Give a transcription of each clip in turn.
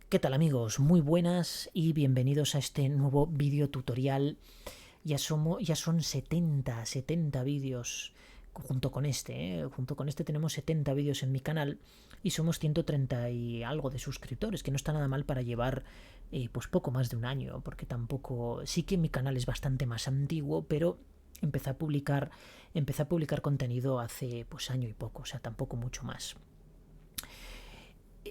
¿Qué tal amigos? Muy buenas y bienvenidos a este nuevo vídeo tutorial. Ya son 70 vídeos junto con este. Junto con este tenemos 70 vídeos en mi canal y somos 130 y algo de suscriptores, que no está nada mal para llevar pues poco más de un año, porque tampoco... Sí que mi canal es bastante más antiguo, pero empecé a publicar contenido hace pues año y poco, o sea, tampoco mucho más.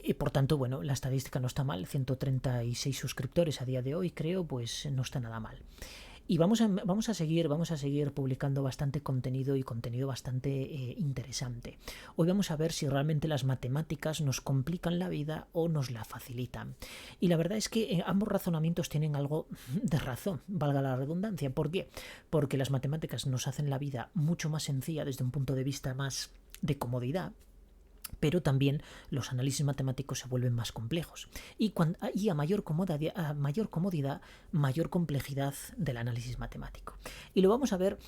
Y por tanto, bueno, la estadística no está mal, 136 suscriptores a día de hoy, creo, pues no está nada mal. Y vamos a seguir publicando bastante contenido y contenido bastante interesante. Hoy vamos a ver si realmente las matemáticas nos complican la vida o nos la facilitan. Y la verdad es que ambos razonamientos tienen algo de razón, valga la redundancia. ¿Por qué? Porque las matemáticas nos hacen la vida mucho más sencilla desde un punto de vista más de comodidad, pero también los análisis matemáticos se vuelven más complejos. Y a mayor comodidad, mayor complejidad del análisis matemático. Y lo vamos a ver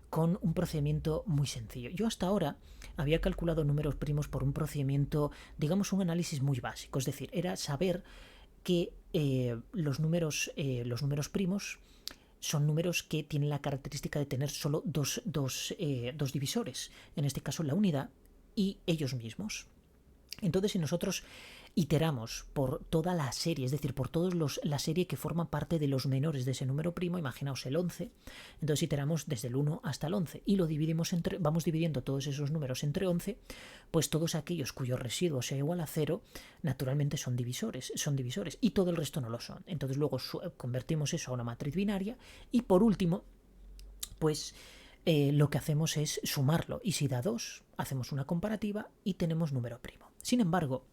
con un procedimiento muy sencillo. Yo hasta ahora había calculado números primos por un procedimiento, digamos, un análisis muy básico. Es decir, era saber que los números primos son números que tienen la característica de tener solo dos divisores. En este caso, la unidad y ellos mismos. Entonces, si nosotros iteramos por toda la serie, es decir, por toda la serie que forma parte de los menores de ese número primo, imaginaos el 11, entonces iteramos desde el 1 hasta el 11 y lo dividimos vamos dividiendo todos esos números entre 11, pues todos aquellos cuyo residuo sea igual a 0, naturalmente son divisores, y todo el resto no lo son. Entonces luego convertimos eso a una matriz binaria y por último, pues lo que hacemos es sumarlo, y si da 2, hacemos una comparativa y tenemos número primo. Sin embargo,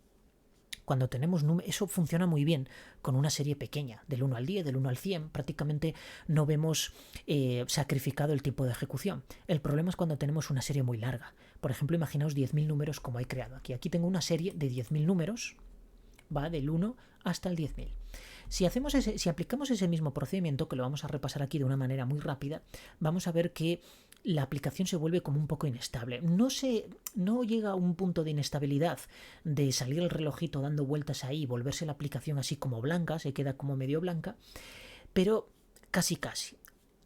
cuando tenemos eso funciona muy bien con una serie pequeña, del 1 al 10, del 1 al 100, prácticamente no vemos sacrificado el tiempo de ejecución. El problema es cuando tenemos una serie muy larga. Por ejemplo, imaginaos 10.000 números como he creado aquí. Aquí tengo una serie de 10.000 números, va del 1 hasta el 10.000. Si aplicamos ese mismo procedimiento, que lo vamos a repasar aquí de una manera muy rápida, vamos a ver que la aplicación se vuelve como un poco inestable. No llega a un punto de inestabilidad de salir el relojito dando vueltas ahí y volverse la aplicación así como blanca, se queda como medio blanca, pero casi.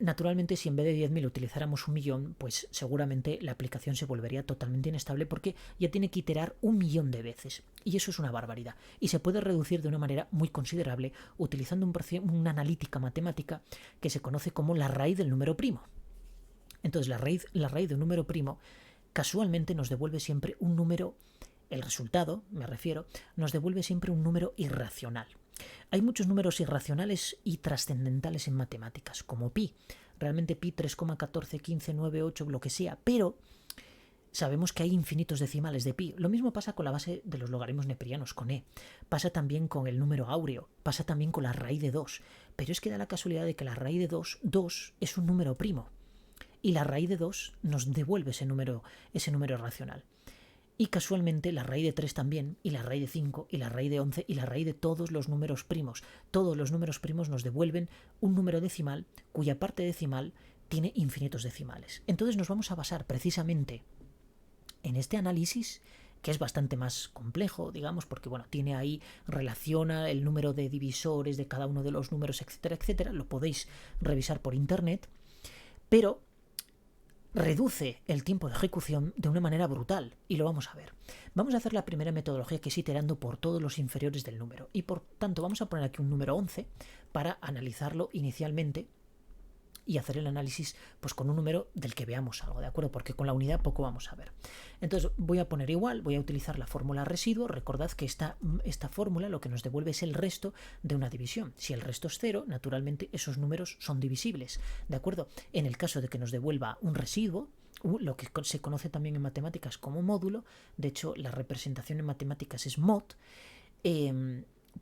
Naturalmente, si en vez de 10.000 utilizáramos 1.000.000, pues seguramente la aplicación se volvería totalmente inestable porque ya tiene que iterar 1.000.000 de veces. Y eso es una barbaridad. Y se puede reducir de una manera muy considerable utilizando una analítica matemática que se conoce como la raíz del número primo. Entonces, la raíz de un número primo casualmente nos devuelve siempre un número, el resultado, me refiero, nos devuelve siempre un número irracional. Hay muchos números irracionales y trascendentales en matemáticas, como pi. Realmente pi 3,14, 15, 9, 8, lo que sea, pero sabemos que hay infinitos decimales de pi. Lo mismo pasa con la base de los logaritmos neperianos, con e. Pasa también con el número áureo, pasa también con la raíz de 2. Pero es que da la casualidad de que la raíz de 2 es un número primo. Y la raíz de 2 nos devuelve ese número racional. Y casualmente la raíz de 3 también, y la raíz de 5, y la raíz de 11, y la raíz de todos los números primos. Todos los números primos nos devuelven un número decimal cuya parte decimal tiene infinitos decimales. Entonces nos vamos a basar precisamente en este análisis, que es bastante más complejo, digamos, porque bueno, tiene ahí, relaciona el número de divisores de cada uno de los números, etcétera, etcétera. Lo podéis revisar por internet, pero reduce el tiempo de ejecución de una manera brutal, y lo vamos a ver. Vamos a hacer la primera metodología, que es iterando por todos los inferiores del número, y por tanto vamos a poner aquí un número 11 para analizarlo inicialmente y hacer el análisis pues con un número del que veamos algo, ¿de acuerdo? Porque con la unidad poco vamos a ver. Entonces voy a poner igual, voy a utilizar la fórmula residuo. Recordad que esta fórmula lo que nos devuelve es el resto de una división. Si el resto es 0, naturalmente esos números son divisibles, ¿de acuerdo? En el caso de que nos devuelva un residuo, lo que se conoce también en matemáticas como módulo, de hecho la representación en matemáticas es mod,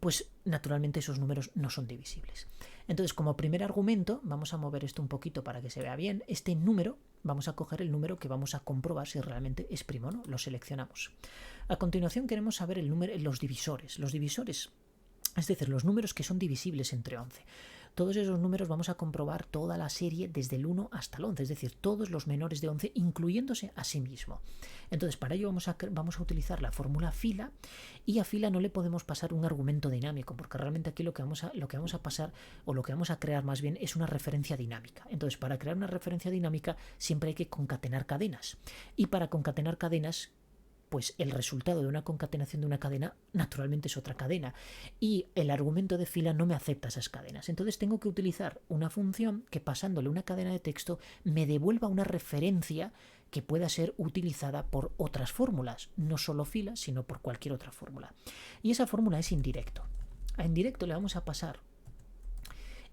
pues naturalmente esos números no son divisibles. Entonces, como primer argumento, vamos a mover esto un poquito para que se vea bien. Este número, vamos a coger el número que vamos a comprobar si realmente es primo o no. Lo seleccionamos. A continuación queremos saber los divisores. Los divisores, es decir, los números que son divisibles entre 11. Todos esos números vamos a comprobar toda la serie desde el 1 hasta el 11, es decir, todos los menores de 11, incluyéndose a sí mismo. Entonces, para ello vamos a utilizar la fórmula fila, y a fila no le podemos pasar un argumento dinámico, porque realmente aquí lo que vamos a pasar, o lo que vamos a crear más bien, es una referencia dinámica. Entonces, para crear una referencia dinámica siempre hay que concatenar cadenas, y para concatenar cadenas, pues el resultado de una concatenación de una cadena naturalmente es otra cadena, y el argumento de fila no me acepta esas cadenas. Entonces tengo que utilizar una función que, pasándole una cadena de texto, me devuelva una referencia que pueda ser utilizada por otras fórmulas, no solo fila, sino por cualquier otra fórmula. Y esa fórmula es indirecto. A indirecto le vamos a pasar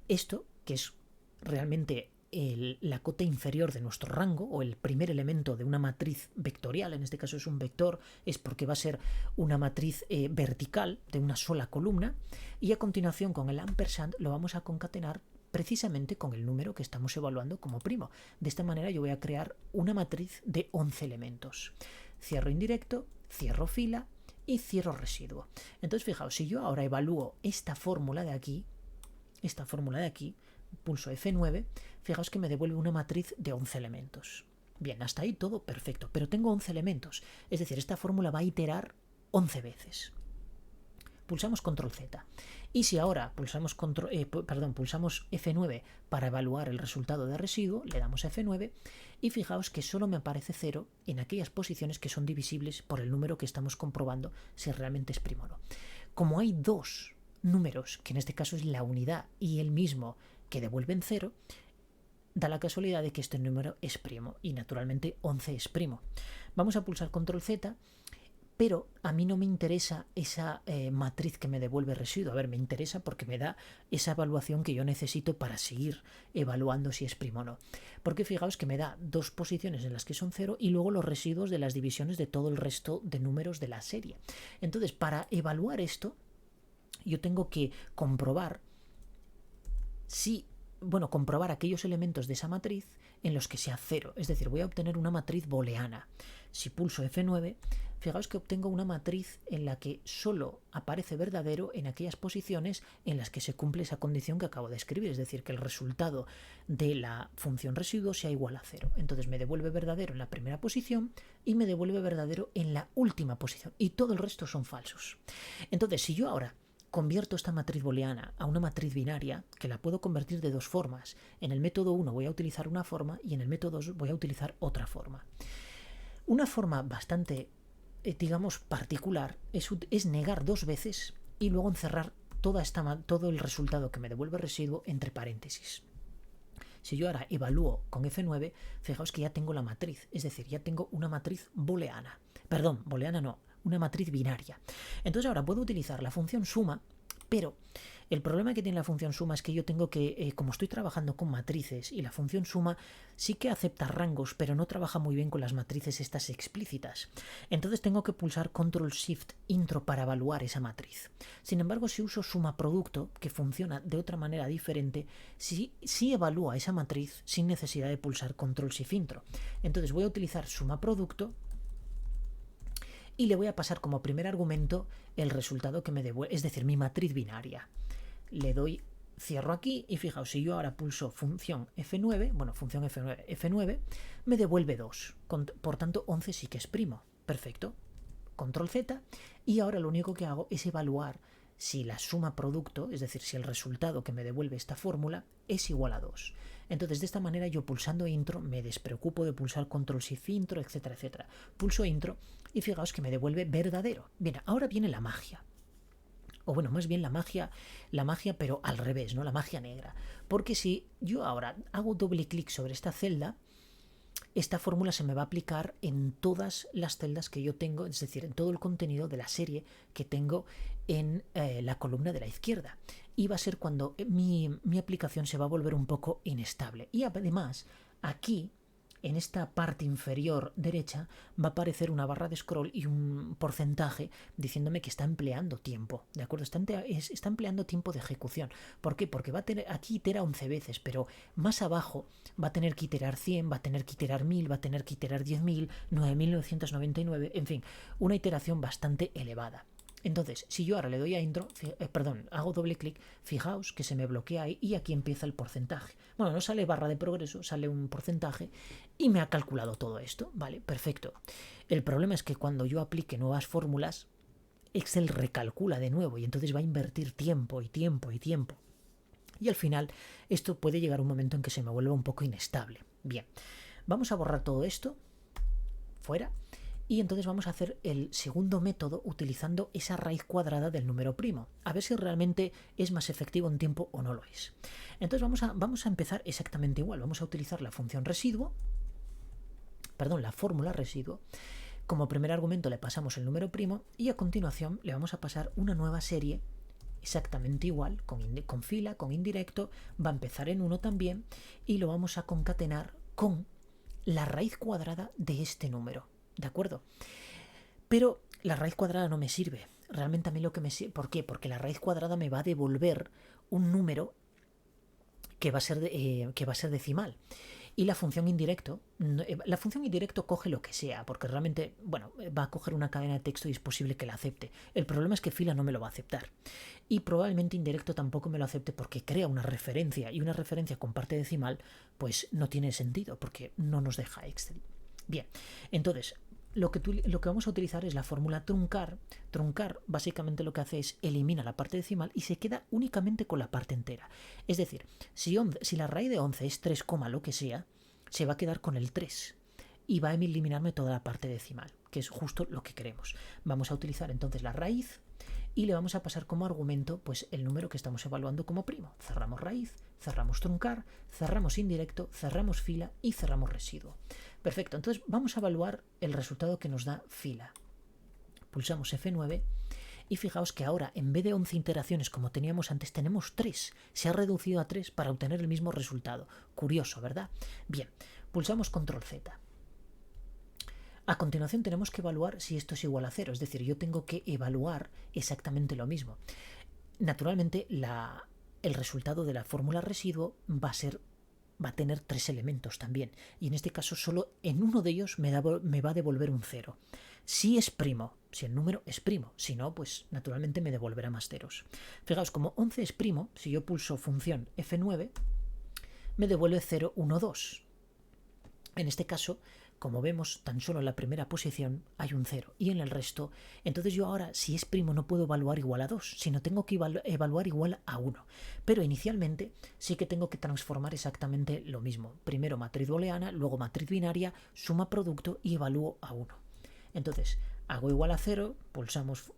esto, que es realmente la cota inferior de nuestro rango, o el primer elemento de una matriz vectorial. En este caso es un vector, es porque va a ser una matriz vertical de una sola columna, y a continuación con el ampersand lo vamos a concatenar precisamente con el número que estamos evaluando como primo. De esta manera yo voy a crear una matriz de 11 elementos. Cierro indirecto, cierro fila y cierro residuo. Entonces fijaos, si yo ahora evalúo esta fórmula de aquí, pulso F9, fijaos que me devuelve una matriz de 11 elementos. Bien, hasta ahí todo perfecto, pero tengo 11 elementos, es decir, esta fórmula va a iterar 11 veces. Pulsamos control Z, y si ahora pulsamos F9 para evaluar el resultado de residuo, le damos F9, y fijaos que solo me aparece 0 en aquellas posiciones que son divisibles por el número que estamos comprobando si realmente es primo o no. Como hay dos números, que en este caso es la unidad y el mismo, que devuelven 0, da la casualidad de que este número es primo, y naturalmente 11 es primo. Vamos a pulsar control Z, pero a mí no me interesa esa matriz que me devuelve residuo. A ver, me interesa porque me da esa evaluación que yo necesito para seguir evaluando si es primo o no. Porque fijaos que me da dos posiciones en las que son 0 y luego los residuos de las divisiones de todo el resto de números de la serie. Entonces, para evaluar esto, yo tengo que comprobar aquellos elementos de esa matriz en los que sea 0. Es decir, voy a obtener una matriz booleana. Si pulso F9, fijaos que obtengo una matriz en la que solo aparece verdadero en aquellas posiciones en las que se cumple esa condición que acabo de escribir, es decir, que el resultado de la función residuo sea igual a 0. Entonces me devuelve verdadero en la primera posición y me devuelve verdadero en la última posición, y todo el resto son falsos. Entonces, si yo ahora convierto esta matriz booleana a una matriz binaria, que la puedo convertir de dos formas. En el método 1 voy a utilizar una forma, y en el método 2 voy a utilizar otra forma. Una forma bastante, particular es negar dos veces y luego encerrar todo el resultado que me devuelve residuo entre paréntesis. Si yo ahora evalúo con F9, fijaos que ya tengo la matriz, es decir, ya tengo una matriz booleana. Perdón, booleana no, una matriz binaria. Entonces ahora puedo utilizar la función suma, pero el problema que tiene la función suma es que yo tengo que, como estoy trabajando con matrices, y la función suma sí que acepta rangos, pero no trabaja muy bien con las matrices estas explícitas. Entonces tengo que pulsar control shift intro para evaluar esa matriz. Sin embargo, si uso suma producto, que funciona de otra manera diferente, sí evalúa esa matriz sin necesidad de pulsar control shift intro. Entonces voy a utilizar suma producto, y le voy a pasar como primer argumento el resultado que me devuelve, es decir, mi matriz binaria. Le doy, cierro aquí, y fijaos, si yo ahora pulso función F9, F9, me devuelve 2. Por tanto, 11 sí que es primo. Perfecto. Control Z, y ahora lo único que hago es evaluar si la suma producto, es decir, si el resultado que me devuelve esta fórmula es igual a 2. Entonces, de esta manera, yo pulsando intro me despreocupo de pulsar control shift intro, etcétera, etcétera. Pulso intro y fijaos que me devuelve verdadero. Bien, ahora viene la magia. O bueno, más bien la magia, pero al revés, ¿no? La magia negra. Porque si yo ahora hago doble clic sobre esta celda, esta fórmula se me va a aplicar en todas las celdas que yo tengo, es decir, en todo el contenido de la serie que tengo en la columna de la izquierda. Y va a ser cuando mi aplicación se va a volver un poco inestable. Y además, aquí, en esta parte inferior derecha, va a aparecer una barra de scroll y un porcentaje diciéndome que está empleando tiempo, ¿de acuerdo? Está empleando tiempo de ejecución. ¿Por qué? Porque aquí itera 11 veces, pero más abajo va a tener que iterar 100, va a tener que iterar 1000, va a tener que iterar 10.000, 9.999, en fin, una iteración bastante elevada. Entonces, si yo ahora le doy a intro, hago doble clic, fijaos que se me bloquea ahí y aquí empieza el porcentaje. Bueno, no sale barra de progreso, sale un porcentaje y me ha calculado todo esto. Vale, perfecto. El problema es que cuando yo aplique nuevas fórmulas, Excel recalcula de nuevo y entonces va a invertir tiempo y tiempo y tiempo. Y al final esto puede llegar a un momento en que se me vuelva un poco inestable. Bien, vamos a borrar todo esto fuera. Y entonces vamos a hacer el segundo método utilizando esa raíz cuadrada del número primo. A ver si realmente es más efectivo en tiempo o no lo es. Entonces vamos a empezar exactamente igual. Vamos a utilizar la función residuo, la fórmula residuo. Como primer argumento le pasamos el número primo y a continuación le vamos a pasar una nueva serie exactamente igual, con fila, con indirecto. Va a empezar en 1 también y lo vamos a concatenar con la raíz cuadrada de este número. ¿De acuerdo? Pero la raíz cuadrada no me sirve. Realmente a mí lo que me sirve... ¿Por qué? Porque la raíz cuadrada me va a devolver un número que va a ser decimal. Y la función indirecto coge lo que sea, porque realmente, va a coger una cadena de texto y es posible que la acepte. El problema es que fila no me lo va a aceptar. Y probablemente indirecto tampoco me lo acepte porque crea una referencia, y una referencia con parte decimal, pues no tiene sentido, porque no nos deja Excel. Bien, entonces, lo que vamos a utilizar es la fórmula truncar. Truncar básicamente lo que hace es elimina la parte decimal y se queda únicamente con la parte entera. Es decir, si la raíz de 11 es 3, lo que sea, se va a quedar con el 3 y va a eliminarme toda la parte decimal, que es justo lo que queremos. Vamos a utilizar entonces la raíz y le vamos a pasar como argumento pues el número que estamos evaluando como primo. Cerramos raíz, cerramos truncar, cerramos indirecto, cerramos fila y cerramos residuo. Perfecto, entonces vamos a evaluar el resultado que nos da fila. Pulsamos F9 y fijaos que ahora en vez de 11 iteraciones como teníamos antes tenemos 3. Se ha reducido a 3 para obtener el mismo resultado. Curioso, ¿verdad? Bien, pulsamos Control Z. A continuación tenemos que evaluar si esto es igual a 0, es decir, yo tengo que evaluar exactamente lo mismo. Naturalmente el resultado de la fórmula residuo va a tener 3 elementos también, y en este caso solo en uno de ellos me va a devolver un 0. Si es primo, si el número es primo, si no, pues naturalmente me devolverá más ceros. Fijaos, como 11 es primo, si yo pulso función F9, me devuelve 0, 1, 2. En este caso, como vemos, tan solo en la primera posición hay un 0 y en el resto, entonces yo ahora, si es primo, no puedo evaluar igual a 2, sino tengo que evaluar igual a 1. Pero inicialmente sí que tengo que transformar exactamente lo mismo. Primero matriz booleana, luego matriz binaria, suma producto y evalúo a 1. Entonces, hago igual a 0, pulsamos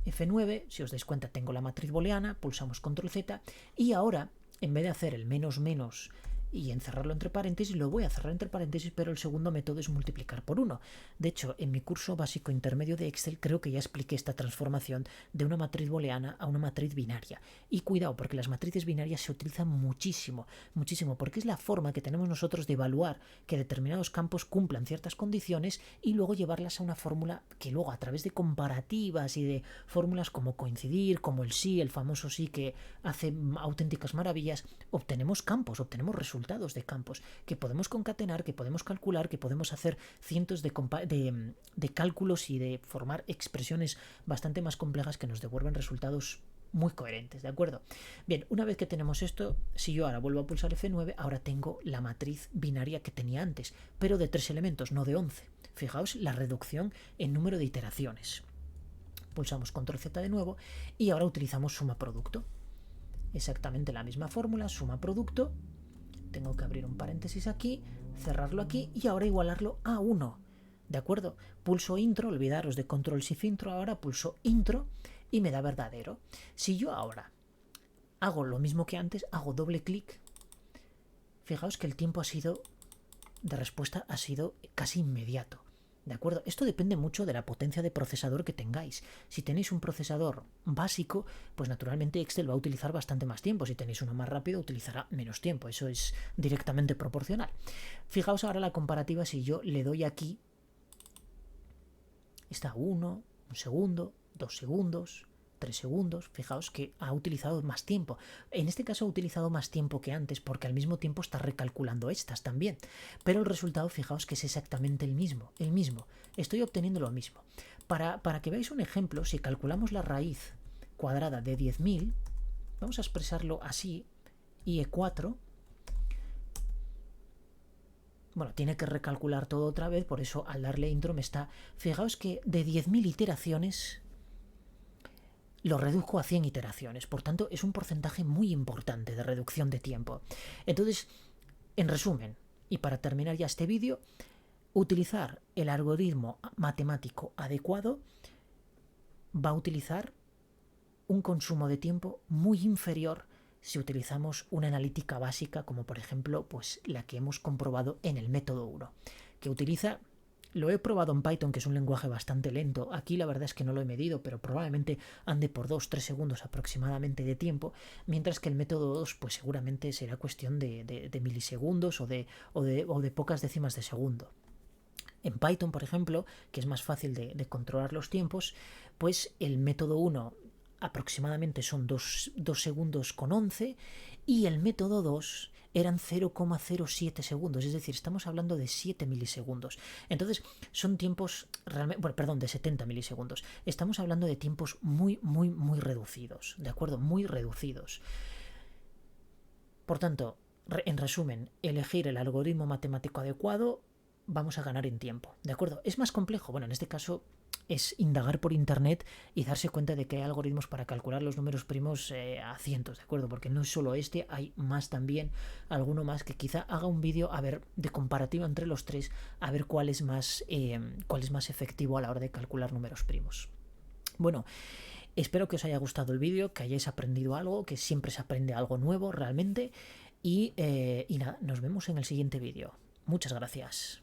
F9, si os dais cuenta tengo la matriz booleana, pulsamos Control Z y ahora, en vez de hacer el menos menos y encerrarlo entre paréntesis, lo voy a cerrar entre paréntesis, pero el segundo método es multiplicar por 1. De hecho, en mi curso básico intermedio de Excel creo que ya expliqué esta transformación de una matriz booleana a una matriz binaria. Y cuidado, porque las matrices binarias se utilizan muchísimo, muchísimo, porque es la forma que tenemos nosotros de evaluar que determinados campos cumplan ciertas condiciones y luego llevarlas a una fórmula que luego a través de comparativas y de fórmulas como coincidir, como el sí, el famoso sí que hace auténticas maravillas, obtenemos campos, obtenemos resultados de campos que podemos concatenar, que podemos calcular, que podemos hacer cientos de cálculos y de formar expresiones bastante más complejas que nos devuelven resultados muy coherentes, ¿de acuerdo? Bien, una vez que tenemos esto, si yo ahora vuelvo a pulsar F9, ahora tengo la matriz binaria que tenía antes, pero de 3 elementos, no de 11. Fijaos la reducción en número de iteraciones. Pulsamos Control Z de nuevo y ahora utilizamos suma producto. Exactamente la misma fórmula, suma producto. Tengo que abrir un paréntesis aquí, cerrarlo aquí y ahora igualarlo a 1. ¿De acuerdo? Pulso intro, olvidaros de control shift intro, ahora pulso intro y me da verdadero. Si yo ahora hago lo mismo que antes, hago doble clic, fijaos que el tiempo de respuesta ha sido casi inmediato. ¿De acuerdo? Esto depende mucho de la potencia de procesador que tengáis. Si tenéis un procesador básico, pues naturalmente Excel va a utilizar bastante más tiempo. Si tenéis uno más rápido, utilizará menos tiempo. Eso es directamente proporcional. Fijaos ahora la comparativa si yo le doy aquí. Está 1, un segundo, 2 segundos, 3 segundos. Fijaos que ha utilizado más tiempo. En este caso ha utilizado más tiempo que antes porque al mismo tiempo está recalculando estas también. Pero el resultado, fijaos que es exactamente el mismo. Estoy obteniendo lo mismo. Para que veáis un ejemplo, si calculamos la raíz cuadrada de 10.000, vamos a expresarlo así, IE4. Bueno, tiene que recalcular todo otra vez, por eso al darle intro me está... Fijaos que de 10.000 iteraciones lo reduzco a 100 iteraciones, por tanto es un porcentaje muy importante de reducción de tiempo. Entonces, en resumen, y para terminar ya este vídeo, utilizar el algoritmo matemático adecuado va a utilizar un consumo de tiempo muy inferior si utilizamos una analítica básica como por ejemplo pues la que hemos comprobado en el método 1, que utiliza, lo he probado en Python, que es un lenguaje bastante lento. Aquí la verdad es que no lo he medido, pero probablemente ande por 2-3 segundos aproximadamente de tiempo, mientras que el método 2 pues seguramente será cuestión de milisegundos o de pocas décimas de segundo. En Python, por ejemplo, que es más fácil de controlar los tiempos, pues el método 1 aproximadamente son 2 segundos con 11 y el método 2 eran 0,07 segundos, es decir, estamos hablando de 7 milisegundos. Entonces son tiempos realmente, bueno, perdón, de 70 milisegundos. Estamos hablando de tiempos muy reducidos, ¿de acuerdo? Muy reducidos. Por tanto, en resumen, elegir el algoritmo matemático adecuado, vamos a ganar en tiempo, ¿de acuerdo? ¿Es más complejo? Bueno, en este caso es indagar por internet y darse cuenta de que hay algoritmos para calcular los números primos a cientos, ¿de acuerdo? Porque no es solo este, hay más también, alguno más que quizá haga un vídeo a ver de comparativa entre los tres, a ver cuál es más efectivo a la hora de calcular números primos. Bueno, espero que os haya gustado el vídeo, que hayáis aprendido algo, que siempre se aprende algo nuevo realmente y nada, nos vemos en el siguiente vídeo. Muchas gracias.